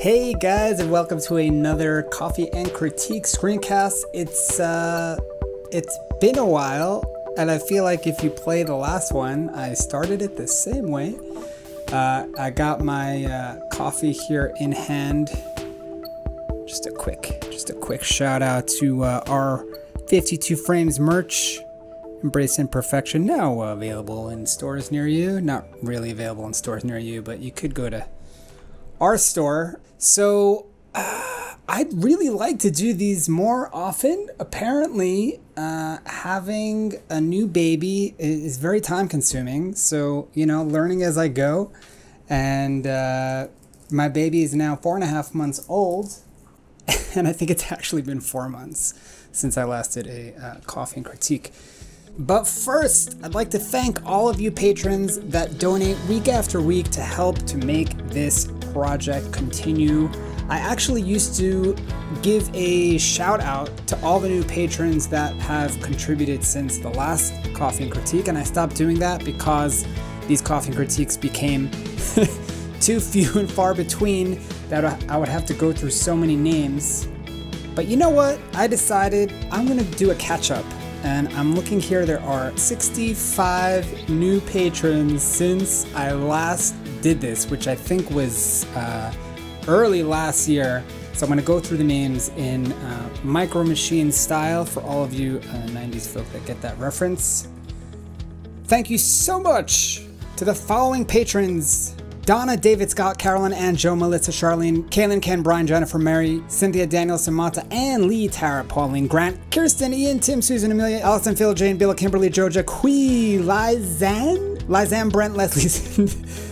Hey guys, and welcome to another Coffee and Critique screencast. It's been a while, and I feel like if you play the last one, I started it the same way. I got my coffee here in hand. Just a quick shout out to our 52Frames merch, Embrace Imperfection, now available in stores near you. Not really available in stores near you, but you could go to our store. So I'd really like to do these more often. Apparently, having a new baby is very time consuming. So, you know, learning as I go. And my baby is now 4.5 months old. And I think it's actually been 4 months since I last did a Coffee and Critique. But first, I'd like to thank all of you patrons that donate week after week to help to make this project continue. I actually used to give a shout out to all the new patrons that have contributed since the last Coffee and Critique, and I stopped doing that because these Coffee and Critiques became too few and far between that I would have to go through so many names. But you know what? I decided I'm gonna do a catch-up. And I'm looking here, there are 65 new patrons since I last did this, which I think was early last year. So I'm going to go through the names in Micro Machine style for all of you 90s folk that get that reference. Thank you so much to the following patrons: Donna, David, Scott, Carolyn, Ann, Joe, Melissa, Charlene, Kaylin, Ken, Brian, Jennifer, Mary, Cynthia, Daniel, Samantha, Ann, Lee, Tara, Pauline, Grant, Kirsten, Ian, Tim, Susan, Amelia, Allison, Phil, Jane, Bill, Kimberly, Joja, Quee, Lizanne, Brent, Leslie,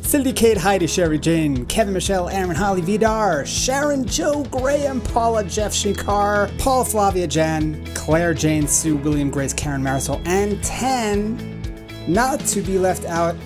Cindy, Kate, Heidi, Sherry, Jane, Kevin, Michelle, Aaron, Holly, Vidar, Sharon, Joe, Graham, Paula, Jeff, Shikar, Paul, Flavia, Jan, Claire, Jane, Sue, William, Grace, Karen, Marisol, and 10, not to be left out,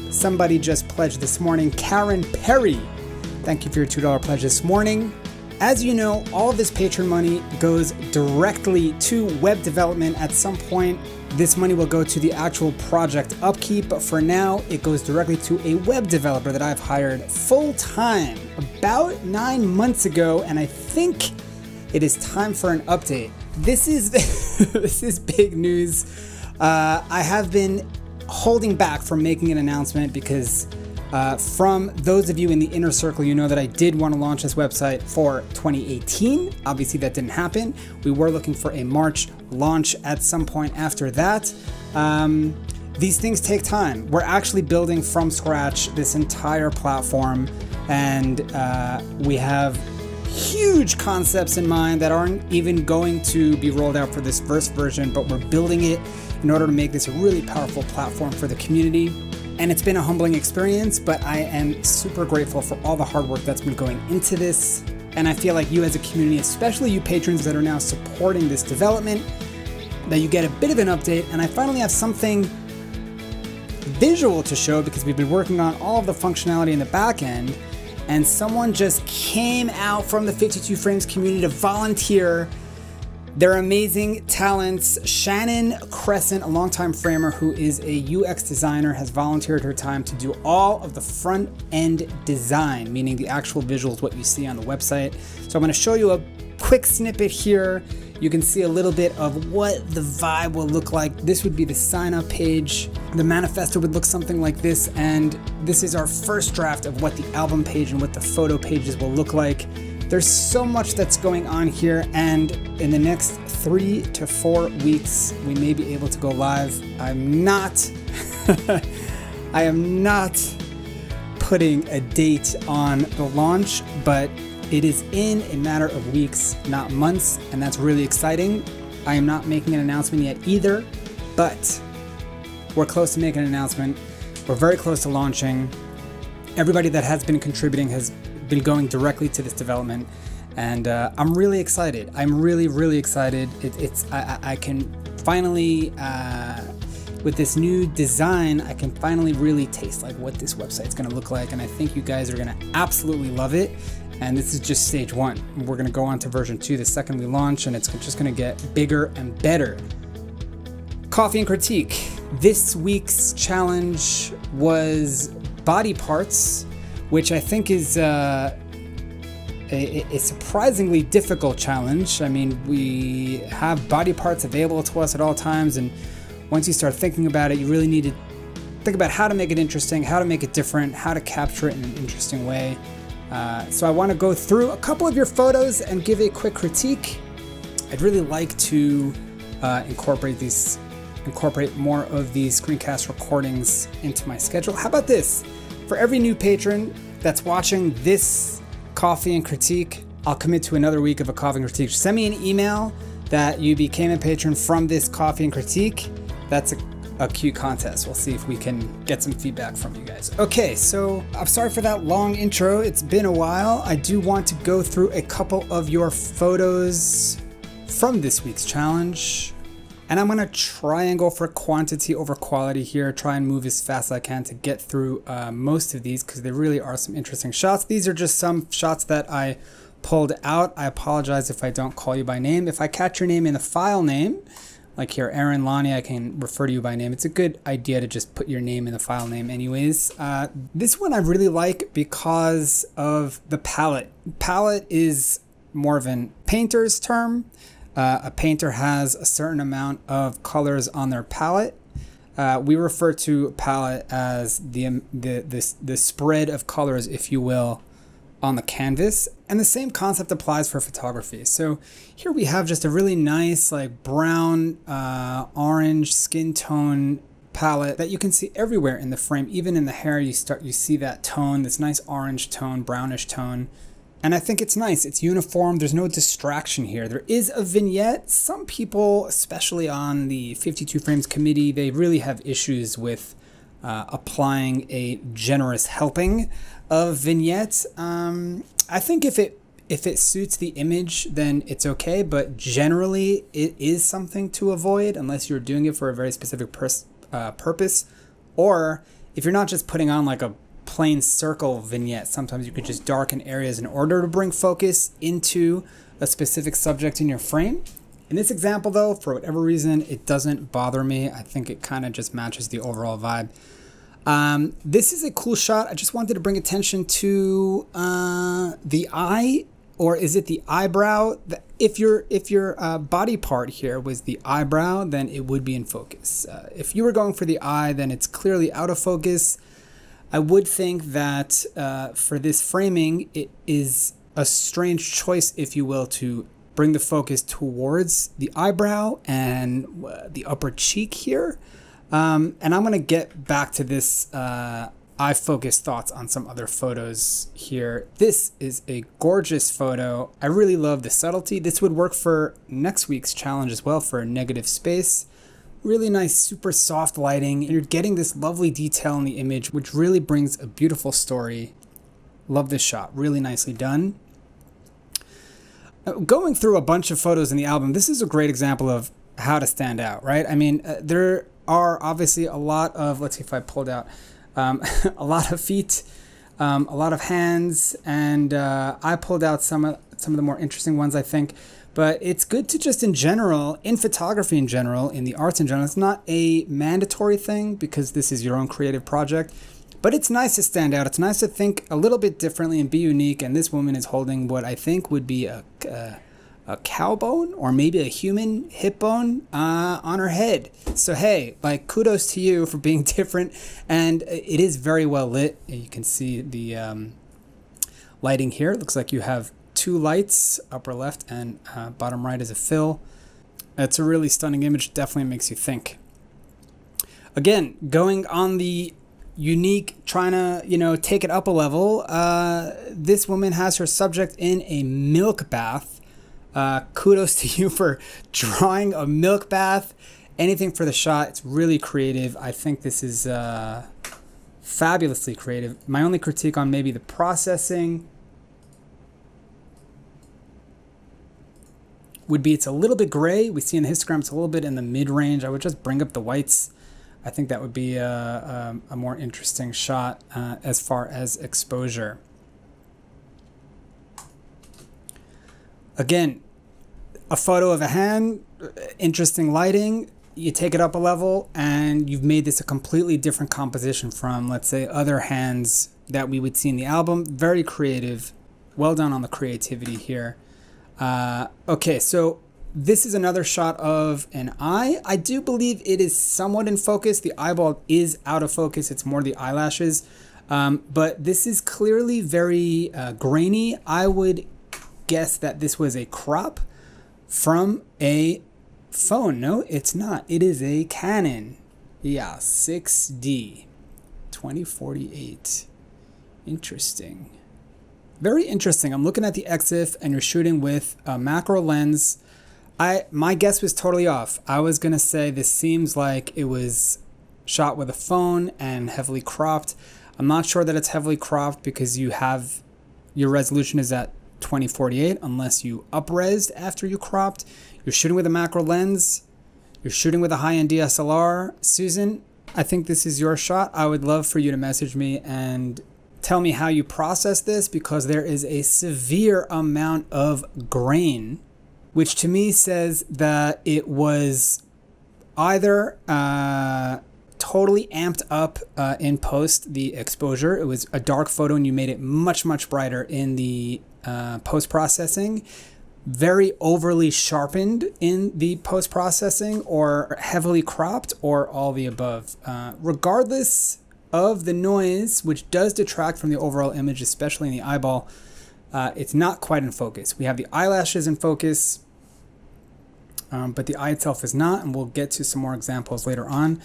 somebody just pledged this morning, Karen Perry. Thank you for your $2 pledge this morning. As you know, all of this patron money goes directly to web development. At some point, this money will go to the actual project upkeep, but for now, it goes directly to a web developer that I've hired full-time about 9 months ago, and I think it is time for an update. This is this is big news. I have been holding back from making an announcement because from those of you in the inner circle, you know that I did want to launch this website for 2018. Obviously that didn't happen. We were looking for a March launch at some point after that. These things take time. We're actually building from scratch this entire platform, and we have huge concepts in mind that aren't even going to be rolled out for this first version, but we're building it in order to make this a really powerful platform for the community. And it's been a humbling experience, but I am super grateful for all the hard work that's been going into this. And I feel like you as a community, especially you patrons that are now supporting this development, that you get a bit of an update. And I finally have something visual to show because we've been working on all of the functionality in the back end, and someone just came out from the 52Frames community to volunteer their amazing talents. Shannon Crescent, a longtime framer who is a UX designer, has volunteered her time to do all of the front end design, meaning the actual visuals, what you see on the website. So I'm going to show you a quick snippet here. You can see a little bit of what the vibe will look like. This would be the sign up page. The manifesto would look something like this, and this is our first draft of what the album page and what the photo pages will look like. There's so much that's going on here, and in the next 3 to 4 weeks, we may be able to go live. I'm not, I am not putting a date on the launch, but it is in a matter of weeks, not months, and that's really exciting. I am not making an announcement yet either, but we're close to making an announcement. We're very close to launching. Everybody that has been contributing has been going directly to this development, and I'm really excited. I'm really excited. I can finally, with this new design, I can finally really taste like what this website's gonna look like, and I think you guys are gonna absolutely love it. And this is just stage 1. We're gonna go on to version 2 the second we launch, and it's just gonna get bigger and better. Coffee and Critique. This week's challenge was body parts, which I think is a surprisingly difficult challenge. I mean, we have body parts available to us at all times, and once you start thinking about it, you really need to think about how to make it interesting, how to make it different, how to capture it in an interesting way. So I want to go through a couple of your photos and give a quick critique. I'd really like to incorporate more of these screencast recordings into my schedule. How about this? For every new patron that's watching this coffee and critique, I'll commit to another week of a coffee and critique. Send me an email that you became a patron from this coffee and critique. That's a cute contest. We'll see if we can get some feedback from you guys. Okay, so I'm sorry for that long intro. It's been a while. I do want to go through a couple of your photos from this week's challenge. And I'm gonna try and go for quantity over quality here, try and move as fast as I can to get through most of these, because there really are some interesting shots. These are just some shots that I pulled out. I apologize if I don't call you by name. If I catch your name in the file name, like here, Erin, Lonnie, I can refer to you by name. It's a good idea to just put your name in the file name anyways. This one I really like because of the palette. Palette is more of a painter's term. A painter has a certain amount of colors on their palette. We refer to palette as the spread of colors, if you will, on the canvas. And the same concept applies for photography. So here we have just a really nice like brown, orange skin tone palette that you can see everywhere in the frame. Even in the hair, you see that tone, this nice orange tone, brownish tone. And I think it's nice, it's uniform, there's no distraction here. There is a vignette. Some people, especially on the 52 Frames committee, they really have issues with applying a generous helping of vignettes. I think if it suits the image, then it's okay, but generally it is something to avoid unless you're doing it for a very specific purpose. Or if you're not just putting on like a plain circle vignette, sometimes you could just darken areas in order to bring focus into a specific subject in your frame. In this example though, for whatever reason, it doesn't bother me. I think it kind of just matches the overall vibe. This is a cool shot. I just wanted to bring attention to the eye, or is it the eyebrow? If your body part here was the eyebrow, then it would be in focus. If you were going for the eye, then it's clearly out of focus. I would think that for this framing, it is a strange choice, if you will, to bring the focus towards the eyebrow and the upper cheek here. And I'm going to get back to this eye focus thoughts on some other photos here. This is a gorgeous photo. I really love the subtlety. This would work for next week's challenge as well, for a negative space. Really nice, super soft lighting. You're getting this lovely detail in the image, which really brings a beautiful story. Love this shot, really nicely done. Going through a bunch of photos in the album, this is a great example of how to stand out, right? I mean, there are obviously a lot of, let's see if I pulled out, a lot of feet, a lot of hands, and I pulled out some of the more interesting ones, I think. But it's good to just in general, in photography in general, in the arts in general, it's not a mandatory thing because this is your own creative project, but it's nice to stand out. It's nice to think a little bit differently and be unique. And this woman is holding what I think would be a cow bone or maybe a human hip bone on her head. So hey, like kudos to you for being different. And it is very well lit. You can see the lighting here. It looks like you have two lights, upper left and bottom right is a fill. It's a really stunning image, definitely makes you think. Again, going on the unique, trying to, you know, take it up a level, this woman has her subject in a milk bath. Kudos to you for drawing a milk bath. Anything for the shot, it's really creative. I think this is fabulously creative. My only critique on maybe the processing would be it's a little bit gray. We see in the histogram it's a little bit in the mid-range. I would just bring up the whites. I think that would be a more interesting shot as far as exposure. Again, a photo of a hand, interesting lighting. You take it up a level and you've made this a completely different composition from, let's say, other hands that we would see in the album. Very creative. well done on the creativity here. Okay, so this is another shot of an eye. I do believe it is somewhat in focus. The eyeball is out of focus. It's more the eyelashes. But this is clearly very grainy. I would guess that this was a crop from a phone. No, it's not. It is a Canon. Yeah, 6D 2048. Interesting. Very interesting. I'm looking at the EXIF and you're shooting with a macro lens. My guess was totally off. I was gonna say this seems like it was shot with a phone and heavily cropped. I'm not sure that it's heavily cropped because your resolution is at 2048 unless you up-resed after you cropped. You're shooting with a macro lens. You're shooting with a high-end DSLR. Susan, I think this is your shot. I would love for you to message me and tell me how you process this, because there is a severe amount of grain, which to me says that it was either totally amped up in post, the exposure. It was a dark photo and you made it much, much brighter in the post-processing. Very overly sharpened in the post-processing, or heavily cropped, or all the above. Regardless of the noise, which does detract from the overall image, especially in the eyeball, it's not quite in focus. We have the eyelashes in focus, but the eye itself is not, and we'll get to some more examples later on.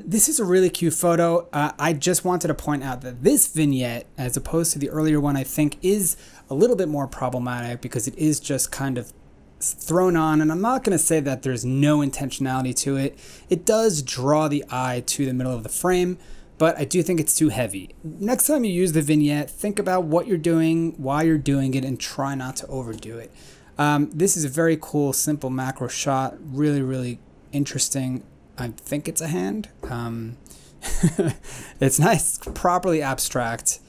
This is a really cute photo. I just wanted to point out that this vignette, as opposed to the earlier one, I think is a little bit more problematic because it is just kind of thrown on, and I'm not going to say that there's no intentionality to it. It does draw the eye to the middle of the frame, but I do think it's too heavy. Next time you use the vignette, think about what you're doing, why you're doing it, and try not to overdo it. This is a very cool, simple macro shot. Really, really interesting. I think it's a hand. It's nice, properly abstract.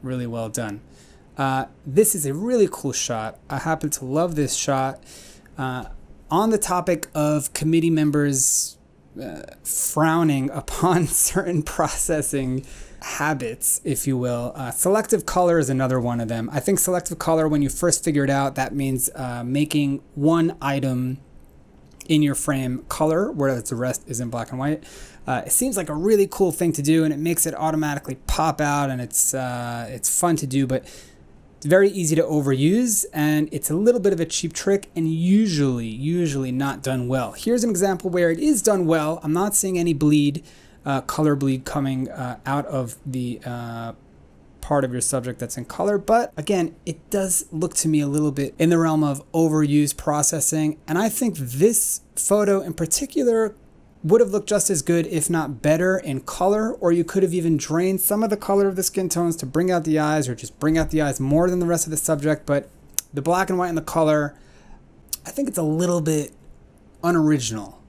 Really well done. This is a really cool shot. I happen to love this shot. On the topic of committee members frowning upon certain processing habits, if you will, selective color is another one of them. I think selective color, when you first figure it out, that means making one item in your frame color, whereas the rest is in black and white. It seems like a really cool thing to do, and it makes it automatically pop out, and it's fun to do, but it's very easy to overuse, and it's a little bit of a cheap trick, and usually not done well. Here's an example where it is done well. I'm not seeing any bleed, color bleed coming out of the part of your subject that's in color, but again, it does look to me a little bit in the realm of overused processing, and I think this photo in particular would have looked just as good, if not better, in color, or you could have even drained some of the color of the skin tones to bring out the eyes, or just bring out the eyes more than the rest of the subject. But the black and white and the color, I think it's a little bit unoriginal,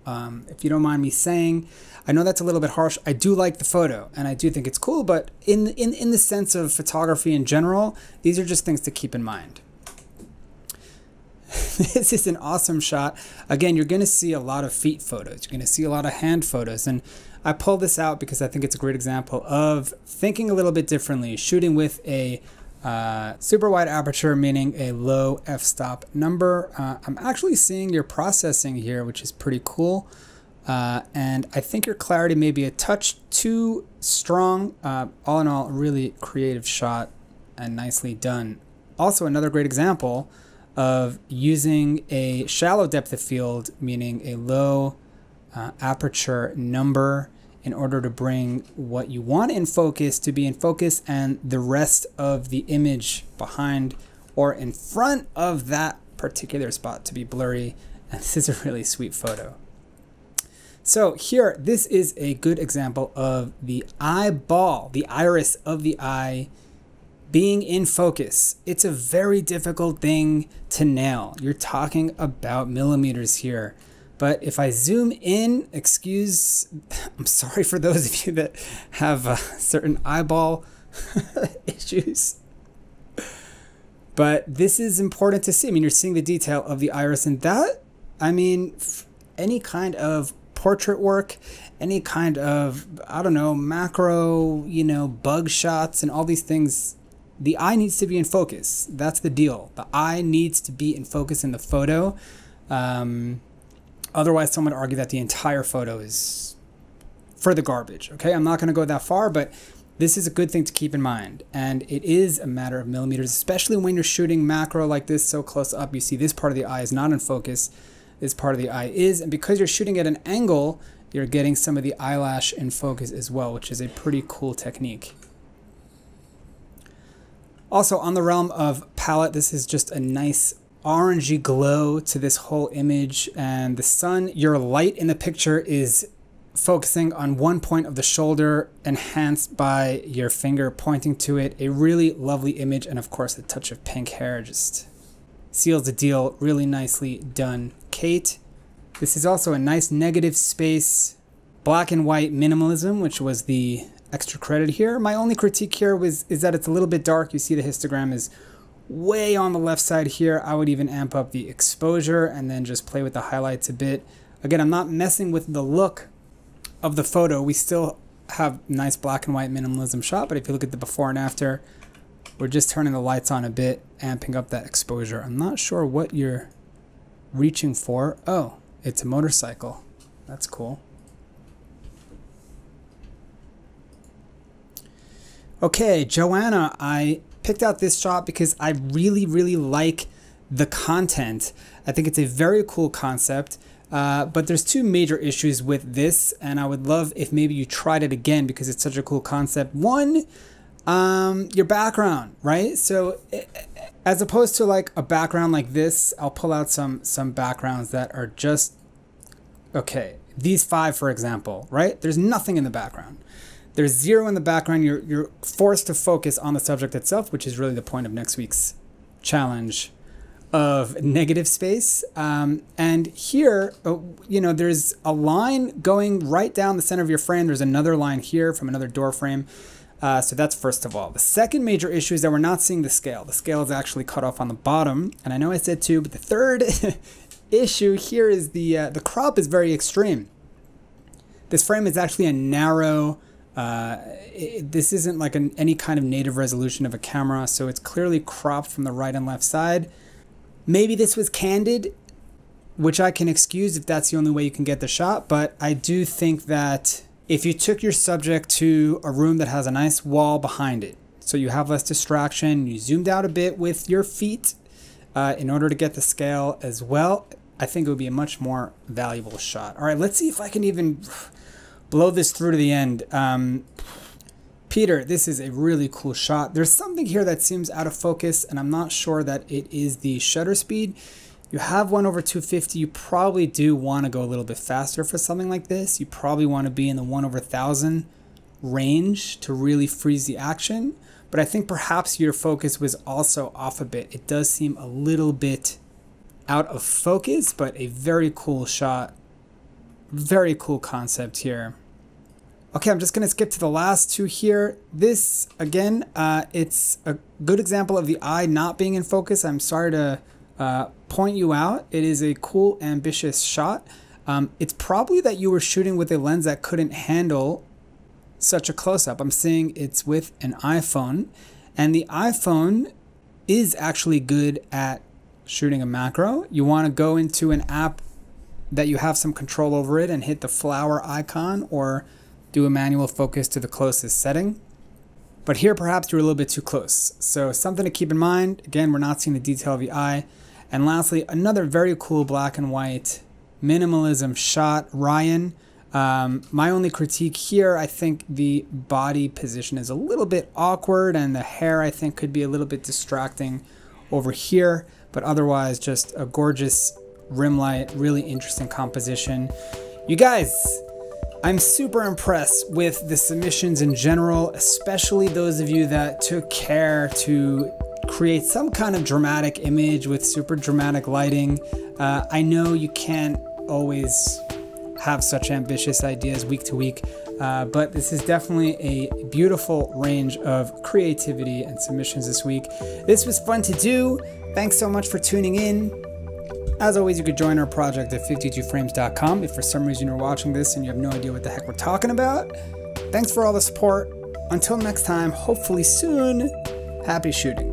if you don't mind me saying. I know that's a little bit harsh. I do like the photo, and I do think it's cool, but in the sense of photography in general, these are just things to keep in mind. This is an awesome shot. Again, you're going to see a lot of feet photos. You're going to see a lot of hand photos, and I pulled this out because I think it's a great example of thinking a little bit differently, shooting with a super wide aperture, meaning a low f-stop number. I'm actually seeing your processing here, which is pretty cool. And I think your clarity may be a touch too strong. All in all, a really creative shot and nicely done. Also, another great example of using a shallow depth of field, meaning a low aperture number, in order to bring what you want in focus to be in focus and the rest of the image behind or in front of that particular spot to be blurry. And this is a really sweet photo. So here, this is a good example of the eyeball, the iris of the eye being in focus. It's a very difficult thing to nail. You're talking about millimeters here. But if I zoom in, I'm sorry for those of you that have certain eyeball issues. But this is important to see. I mean, you're seeing the detail of the iris, and that, I mean, any kind of portrait work, any kind of, I don't know, macro, bug shots and all these things, the eye needs to be in focus. That's the deal. The eye needs to be in focus in the photo. Otherwise, someone would argue that the entire photo is for the garbage. Okay, I'm not going to go that far, but this is a good thing to keep in mind. And it is a matter of millimeters, especially when you're shooting macro like this so close up. You see this part of the eye is not in focus. This part of the eye is. And because you're shooting at an angle, you're getting some of the eyelash in focus as well, which is a pretty cool technique. Also, on the realm of palette, this is just a nice orangey glow to this whole image. And the sun, your light in the picture is focusing on one point of the shoulder, enhanced by your finger pointing to it. A really lovely image, and of course a touch of pink hair just seals the deal. Really nicely done, Kate. This is also a nice negative space, black and white minimalism, which was the extra credit here. My only critique here is that it's a little bit dark. You see the histogram is way on the left side here. I would even amp up the exposure and then just play with the highlights a bit. Again, I'm not messing with the look of the photo. We still have nice black and white minimalism shot, but if you look at the before and after, we're just turning the lights on a bit, amping up that exposure. I'm not sure what you're reaching for. Oh, it's a motorcycle. That's cool. Okay, Joanna, I picked out this shot because I really, really like the content. I think it's a very cool concept. But there's two major issues with this, and I would love if maybe you tried it again because it's such a cool concept. One, your background, right? So as opposed to like a background like this, I'll pull out some backgrounds that are just, okay, these 5, for example, right? There's nothing in the background. There's 0 in the background. You're forced to focus on the subject itself, which is really the point of next week's challenge of negative space. And here, you know, there's a line going right down the center of your frame. There's another line here from another door frame. So that's first of all. The second major issue is that we're not seeing the scale. The scale is actually cut off on the bottom. And I know I said 2, but the third issue here is the crop is very extreme. This frame is actually a narrow, this isn't like any kind of native resolution of a camera. So it's clearly cropped from the right and left side. Maybe this was candid, which I can excuse if that's the only way you can get the shot, but I do think that if you took your subject to a room that has a nice wall behind it, so you have less distraction, you zoomed out a bit with your feet in order to get the scale as well, I think it would be a much more valuable shot. All right, let's see if I can even blow this through to the end. Peter, this is a really cool shot. There's something here that seems out of focus, and I'm not sure that it is the shutter speed. You have 1/250. You probably do want to go a little bit faster for something like this. You probably want to be in the 1/1000 range to really freeze the action. But I think perhaps your focus was also off a bit. It does seem a little bit out of focus, but a very cool shot. Very cool concept here. Okay, I'm just going to skip to the last 2 here. This, again, it's a good example of the eye not being in focus. I'm sorry to point you out. It is a cool, ambitious shot. It's probably that you were shooting with a lens that couldn't handle such a close-up. I'm seeing it's with an iPhone, and the iPhone is actually good at shooting a macro. You want to go into an app that you have some control over it and hit the flower icon, or do a manual focus to the closest setting. But here perhaps you're a little bit too close. So something to keep in mind. Again, we're not seeing the detail of the eye. And lastly, another very cool black and white minimalism shot, Ryan. My only critique here, I think the body position is a little bit awkward, and the hair I think could be a little bit distracting over here, but otherwise just a gorgeous rim light, really interesting composition. You guys, I'm super impressed with the submissions in general, especially those of you that took care to create some kind of dramatic image with super dramatic lighting. I know you can't always have such ambitious ideas week to week, but this is definitely a beautiful range of creativity and submissions this week. This was fun to do. Thanks so much for tuning in. As always, you could join our project at 52frames.com if for some reason you're watching this and you have no idea what the heck we're talking about. Thanks for all the support. Until next time, hopefully soon, Happy shooting.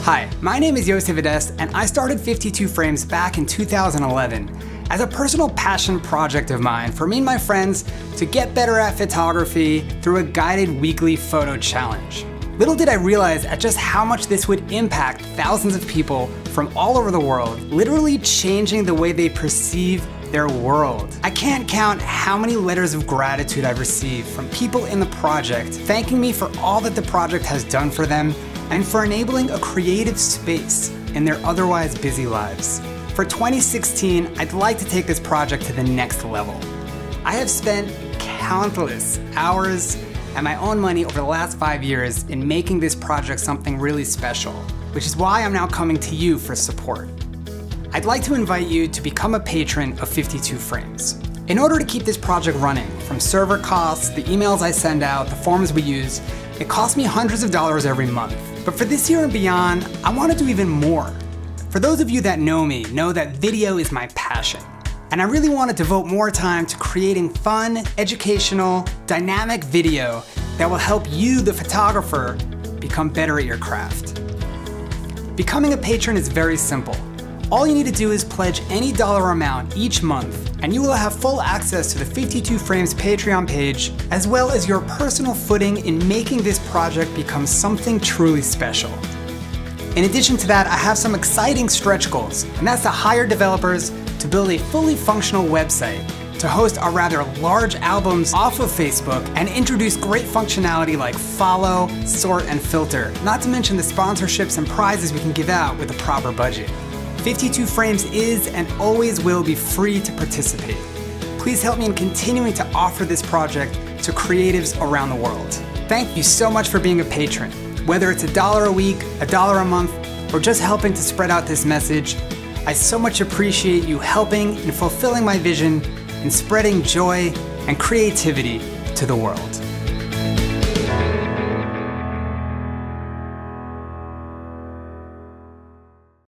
Hi, my name is Josef Adest, and I started 52Frames back in 2011 as a personal passion project of mine for me and my friends to get better at photography through a guided weekly photo challenge. Little did I realize at just how much this would impact thousands of people from all over the world, literally changing the way they perceive their world. I can't count how many letters of gratitude I've received from people in the project, thanking me for all that the project has done for them and for enabling a creative space in their otherwise busy lives. For 2016, I'd like to take this project to the next level. I have spent countless hours and my own money over the last 5 years in making this project something really special, which is why I'm now coming to you for support. I'd like to invite you to become a patron of 52Frames. In order to keep this project running, from server costs, the emails I send out, the forms we use, it costs me hundreds of dollars every month. But for this year and beyond, I want to do even more. For those of you that know me, know that video is my passion. And I really want to devote more time to creating fun, educational, dynamic video that will help you, the photographer, become better at your craft. Becoming a patron is very simple. All you need to do is pledge any dollar amount each month, and you will have full access to the 52Frames Patreon page, as well as your personal footing in making this project become something truly special. In addition to that, I have some exciting stretch goals, and that's to hire developers to build a fully functional website, to host our rather large albums off of Facebook, and introduce great functionality like follow, sort, and filter, not to mention the sponsorships and prizes we can give out with a proper budget. 52Frames is and always will be free to participate. Please help me in continuing to offer this project to creatives around the world. Thank you so much for being a patron. Whether it's $1 a week, $1 a month, or just helping to spread out this message, I so much appreciate you helping and fulfilling my vision in spreading joy and creativity to the world.